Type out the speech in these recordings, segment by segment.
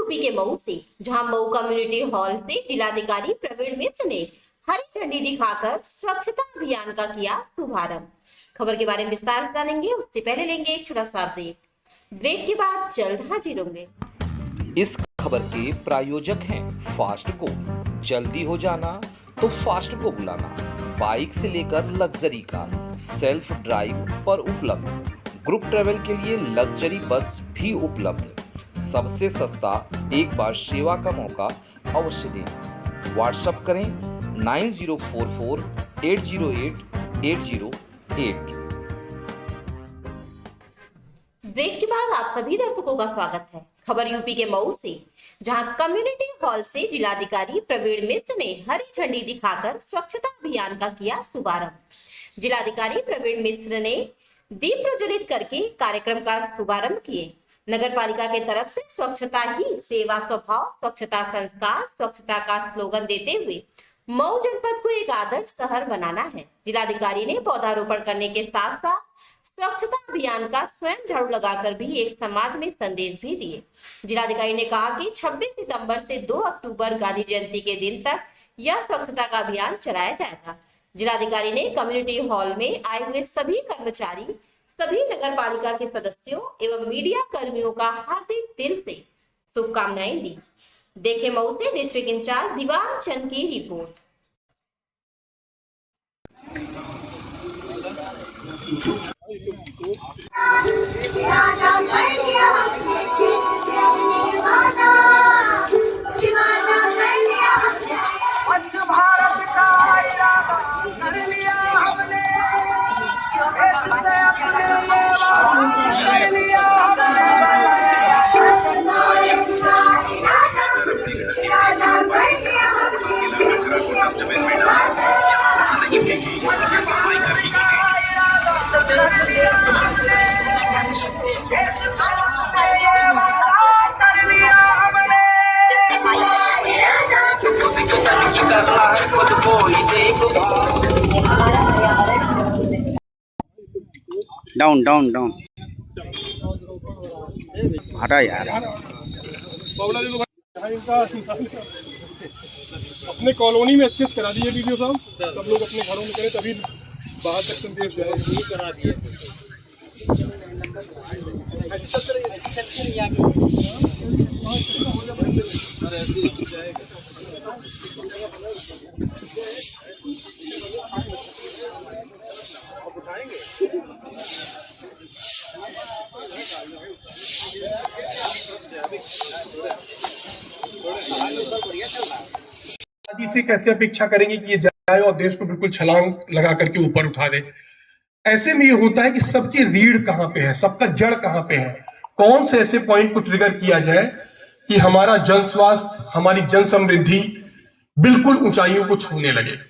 UP के मऊ से, जहां मऊ कम्युनिटी हॉल से जिलाधिकारी प्रवीण मिश्र ने हरी झंडी दिखाकर स्वच्छता अभियान का किया शुभारंभ। खबर के बारे में विस्तार से जानेंगे, उससे पहले लेंगे एक छोटा सा ब्रेक के बाद जल्द हाजिर होंगे। इस खबर के प्रायोजक हैं फास्ट को। जल्दी हो जाना तो फास्ट को बुलाना। बाइक से लेकर लग्जरी कार, सेल्फ ड्राइव पर उपलब्ध। ग्रुप ट्रेवल के लिए लग्जरी बस भी उपलब्ध। सबसे सस्ता एक बार सेवा का मौका अवश्य दें। व्हाट्सएप करें 9044808808। ब्रेक के बाद आप सभी दर्शकों का स्वागत है। खबर यूपी के मऊ से, जहां कम्युनिटी हॉल से जिलाधिकारी प्रवीण मिश्र ने हरी झंडी दिखाकर स्वच्छता अभियान का किया शुभारंभ। जिलाधिकारी प्रवीण मिश्र ने दीप प्रज्वलित करके कार्यक्रम का शुभारंभ किए। नगर पालिका के तरफ से स्वच्छता ही सेवा स्वभाव, स्वच्छता संस्कार, स्वच्छता का स्लोगन देते हुए मऊ जनपद को एक आदर्श शहर बनाना है। जिलाधिकारी ने पौधारोपण करने के साथ साथ स्वच्छता अभियान का स्वयं झाड़ू लगाकर भी एक समाज में संदेश भी दिए। जिलाधिकारी ने कहा कि 26 सितंबर से 2 अक्टूबर गांधी जयंती के दिन तक यह स्वच्छता का अभियान चलाया जाएगा। जिलाधिकारी ने कम्युनिटी हॉल में आए हुए सभी कर्मचारी, सभी नगर पालिका के सदस्यों एवं मीडिया कर्मियों का हार्दिक दिल से शुभकामनाएं दी। देखे मऊ से डिस्ट्रिक्ट इंचार्ज दीवान चंद की रिपोर्ट। डाउन डाउन डाउन हटा यार। अपने कॉलोनी में अच्छे से करा दिए वीडियो साहब, सब लोग अपने घरों में करें तभी बाहर तक संदेश जाए। करा दिए से कैसे अपेक्षा करेंगे कि ये जाए और देश को बिल्कुल छलांग लगा करके ऊपर उठा दे। ऐसे में ये होता है कि सबकी रीढ़ कहां पे है, सबका जड़ कहां पे है, कौन से ऐसे पॉइंट को ट्रिगर किया जाए कि हमारा जन स्वास्थ्य, हमारी जन समृद्धि बिल्कुल ऊंचाइयों को छूने लगे।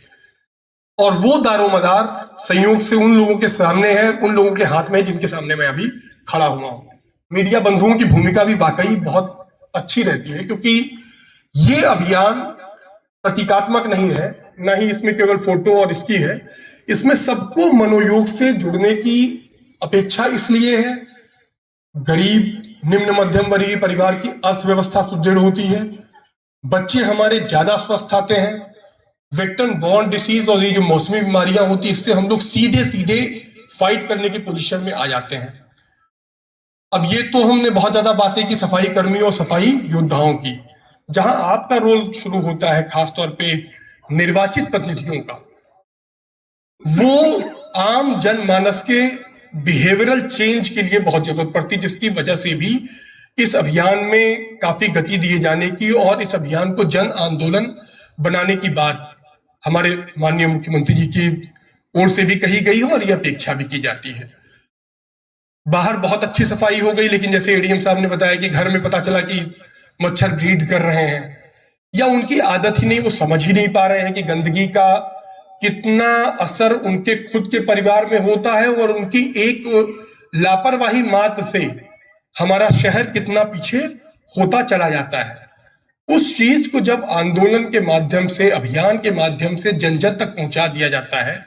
और वो दारोमदार संयोग से उन लोगों के सामने है, उन लोगों के हाथ में है जिनके सामने मैं अभी खड़ा हुआ हूं। मीडिया बंधुओं की भूमिका भी वाकई बहुत अच्छी रहती है, क्योंकि ये अभियान प्रतीकात्मक नहीं है, ना ही इसमें केवल फोटो और इसकी है। इसमें सबको मनोयोग से जुड़ने की अपेक्षा इसलिए है। गरीब, निम्न मध्यम वर्गीय परिवार की अर्थव्यवस्था सुदृढ़ होती है, बच्चे हमारे ज्यादा स्वस्थ आते हैं, वेक्टर बॉर्न डिसीज और ये जो मौसमी बीमारियां होती है, इससे हम लोग सीधे सीधे फाइट करने की पोजीशन में आ जाते हैं। अब ये तो हमने बहुत ज्यादा बातें की सफाई कर्मियों और सफाई योद्धाओं की, जहां आपका रोल शुरू होता है खासतौर पे निर्वाचित प्रतिनिधियों का। वो आम जनमानस के बिहेवियरल चेंज के लिए बहुत जरूरत पड़ती, जिसकी वजह से भी इस अभियान में काफी गति दिए जाने की और इस अभियान को जन आंदोलन बनाने की बात हमारे माननीय मुख्यमंत्री जी की ओर से भी कही गई है और यह अपेक्षा भी की जाती है। बाहर बहुत अच्छी सफाई हो गई, लेकिन जैसे एडीएम साहब ने बताया कि घर में पता चला कि मच्छर ब्रीड कर रहे हैं, या उनकी आदत ही नहीं, वो समझ ही नहीं पा रहे हैं कि गंदगी का कितना असर उनके खुद के परिवार में होता है और उनकी एक लापरवाही मात्र से हमारा शहर कितना पीछे होता चला जाता है। उस चीज को जब आंदोलन के माध्यम से, अभियान के माध्यम से जन जन तक पहुंचा दिया जाता है,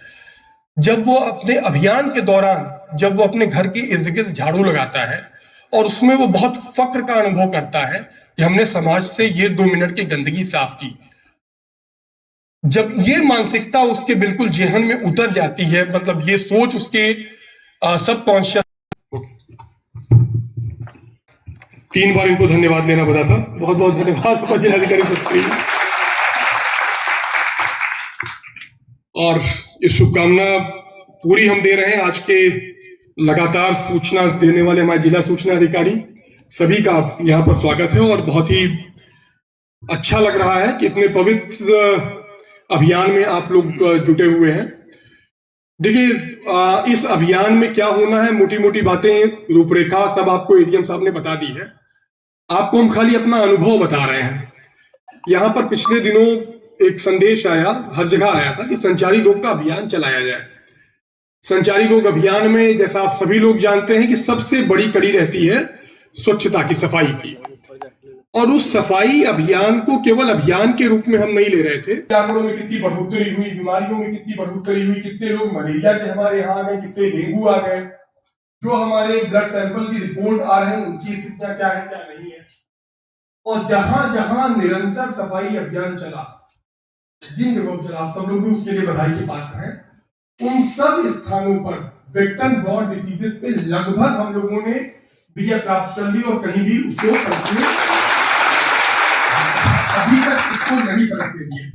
जब वो अपने अभियान के दौरान, जब वो अपने घर के इर्द गिर्द झाड़ू लगाता है और उसमें वो बहुत फक्र का अनुभव करता है कि हमने समाज से ये 2 मिनट की गंदगी साफ की। जब ये मानसिकता उसके बिल्कुल जेहन में उतर जाती है, मतलब ये सोच उसके सबकॉन्शियस। 3 बार इनको धन्यवाद लेना पड़ा था। बहुत बहुत धन्यवाद जिलाधिकारी सत्री। और ये शुभकामना पूरी हम दे रहे हैं। आज के लगातार सूचना देने वाले हमारे जिला सूचना अधिकारी सभी का यहाँ पर स्वागत है और बहुत ही अच्छा लग रहा है कि इतने पवित्र अभियान में आप लोग जुटे हुए हैं। देखिए, इस अभियान में क्या होना है, मोटी मोटी बातें, रूपरेखा सब आपको एडीएम साहब ने बता दी है। आपको हम खाली अपना अनुभव बता रहे हैं। यहाँ पर पिछले दिनों एक संदेश आया, हर जगह आया था कि संचारी रोग का अभियान चलाया जाए। संचारी रोग अभियान में, जैसा आप सभी लोग जानते हैं, कि सबसे बड़ी कड़ी रहती है स्वच्छता की, सफाई की। और उस सफाई अभियान को केवल अभियान के रूप में हम नहीं ले रहे थे। आंकड़ों में कितनी बढ़ोतरी हुई, बीमारियों में कितनी बढ़ोतरी हुई, कितने लोग मलेरिया के हमारे यहाँ आ गए, कितने डेंगू आ गए, जो हमारे ब्लड सैंपल की रिपोर्ट आ रहे हैं उनकी स्थितियां क्या है क्या नहीं है। और जहां जहां निरंतर सफाई अभियान चला, जिन जगहों चला, सब लोग भी उसके लिए बधाई के पात्र हैं। उन सब स्थानों पर वेक्टर बॉर्न डिसीजेस पे लगभग हम लोगों ने विजय प्राप्त कर ली और कहीं भी उसको अभी तक उसको नहीं पकड़ने दिया।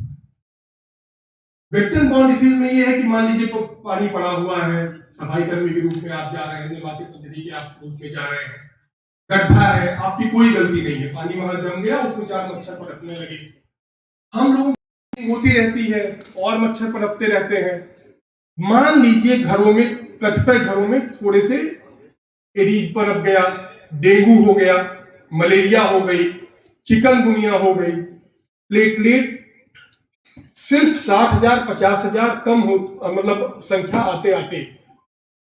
वेक्टर बॉर्न डिसीज में ये है कि मान लीजिए पानी पड़ा हुआ है, सफाई कर्मी के रूप में आप जा रहे हैं, निर्वाचित पद्धति के आप रूप में जा रहे हैं, गड्ढा है, आपकी कोई गलती नहीं है, पानी वहां जम गया, उसमें 4 मच्छर पनपने लगे। हम लोगों की होती रहती है और मच्छर पनपते रहते हैं। मान लीजिए घरों में, कतिपय घरों में थोड़े से एडीज पनप गया, डेंगू हो गया, मलेरिया हो गई, चिकनगुनिया हो गई, प्लेटलेट सिर्फ 60,000 50,000 कम हो, मतलब संख्या आते आते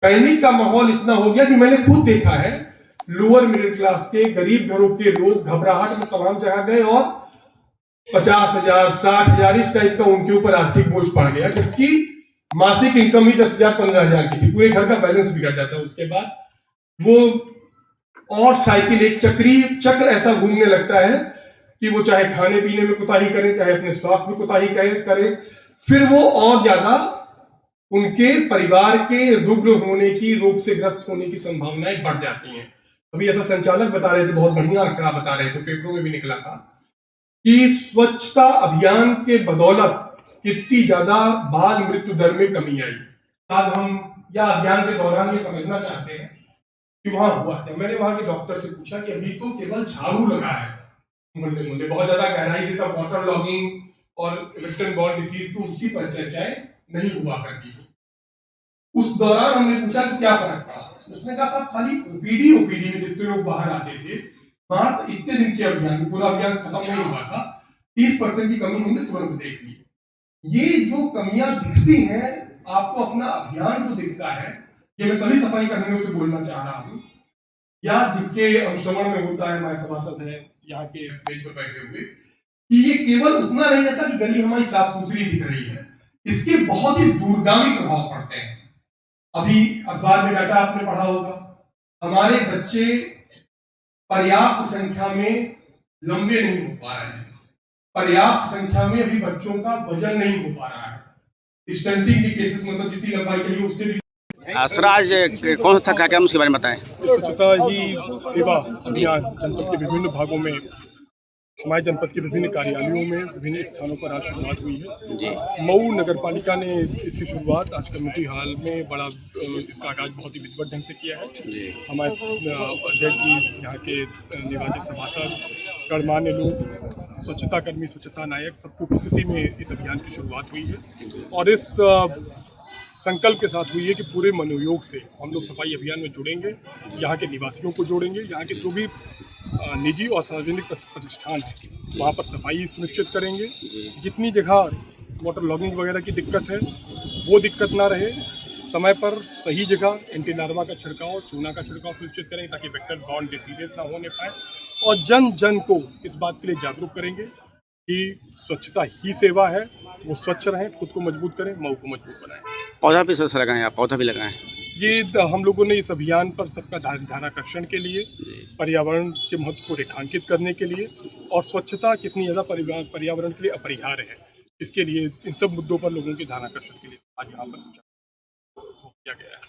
पैनिक का माहौल इतना हो गया कि मैंने खुद देखा है, लोअर मिडिल क्लास के गरीब घरों के लोग घबराहट में तमाम जगह गए और 50,000 60,000 इस टाइप का उनके ऊपर आर्थिक बोझ पड़ गया, जिसकी मासिक इनकम ही 10,000 15,000 की थी। पूरे घर का बैलेंस बिगड़ जाता है। उसके बाद वो और साइकिल एक चक्र ऐसा घूमने लगता है कि वो चाहे खाने पीने में कोताही करे, चाहे अपने स्वास्थ्य में कोताही करे, फिर वो और ज्यादा उनके परिवार के रुग्ण होने की, रोग से ग्रस्त होने की संभावनाएं बढ़ जाती हैं। अभी ऐसा संचालक बता रहे थे, बहुत बढ़िया आंकड़ा बता रहे थे, पेपरों में भी निकला था कि स्वच्छता अभियान के बदौलत कितनी ज्यादा बाल मृत्यु दर में कमी आई। आज हम या अभियान के दौरान ये समझना चाहते हैं कि वहां हुआ क्या। मैंने वहां के डॉक्टर से पूछा कि अभी तो केवल झाड़ू लगा है, मुंडे बहुत ज्यादा गहराई से तब वाटर लॉगिंग और वेक्टर बॉर्न डिसीज को उसकी परिचर्चाएं नहीं हुआ करती थी। उस दौरान हमने पूछा कि क्या फर्क पड़ा। उसने कहा साहब, खाली ओपीडी में जितने लोग बाहर आते थे, मात्र इतने दिन के अभियान में, पूरा अभियान खत्म नहीं हुआ था, 30% की कमी हमने तुरंत देख ली। ये जो कमियां दिखती हैं, आपको अपना अभियान जो दिखता है, ये मैं सभी सफाई कर्मियों से बोलना चाह रहा हूं, या जिनके अनुश्रवण में होता है, हमारे सभासद हैं यहाँ के बेंच पर बैठे हुए, कि ये केवल उतना नहीं रहता कि गली हमारी साफ सुथरी दिख रही है, इसके बहुत ही दूरगामी प्रभाव पड़ते हैं। अभी अखबार में डाटा आपने पढ़ा होगा, हमारे बच्चे पर्याप्त संख्या में लंबे नहीं हो पा रहे हैं, पर्याप्त संख्या में अभी बच्चों का वजन नहीं हो पा रहा है। स्टंटिंग के केसेस, मतलब जितनी लंबाई चाहिए उससे भी। असराज कौन सा था, क्या उसके बारे में बताएं। स्वच्छता ही सेवा अभियान जनपद के विभिन्न भागों में, हमारे जनपद के विभिन्न कार्यालयों में, विभिन्न स्थानों पर आज शुरुआत हुई है। मऊ नगर पालिका ने इसकी शुरुआत आज कमेटी हॉल में बड़ा, इसका आगाज बहुत ही विधिवत ढंग से किया है। हमारे अध्यक्ष जी, यहाँ के निर्वाचित सभासद, गणमान्य लोग, स्वच्छता कर्मी, स्वच्छता नायक, सबकी उपस्थिति में इस अभियान की शुरुआत हुई है और इस संकल्प के साथ हुई है कि पूरे मनोयोग से हम लोग सफाई अभियान में जुड़ेंगे, यहाँ के निवासियों को जोड़ेंगे, यहाँ के जो भी निजी और सार्वजनिक प्रतिष्ठान है वहाँ पर सफाई सुनिश्चित करेंगे। जितनी जगह वाटर लॉगिंग वगैरह की दिक्कत है वो दिक्कत ना रहे, समय पर सही जगह एंटी लार्वा का छिड़काव, चूना का छिड़काव सुनिश्चित करेंगे ताकि वेक्टर बॉर्न डिसीजेज ना होने पाए, और जन जन को इस बात के लिए जागरूक करेंगे कि स्वच्छता ही सेवा है, वो स्वच्छ रहें, खुद को मजबूत करें, मऊ को मजबूत बनाएं। पौधा भी सर लगाएं, आप पौधा भी लगाएं। ये हम लोगों ने इस अभियान पर सबका ध्यानाकर्षण के लिए, पर्यावरण के महत्व को रेखांकित करने के लिए और स्वच्छता कितनी ज़्यादा पर्यावरण के लिए अपरिहार्य है, इसके लिए इन सब मुद्दों पर लोगों के ध्यानाकर्षण के लिए आज यहाँ पर किया गया है।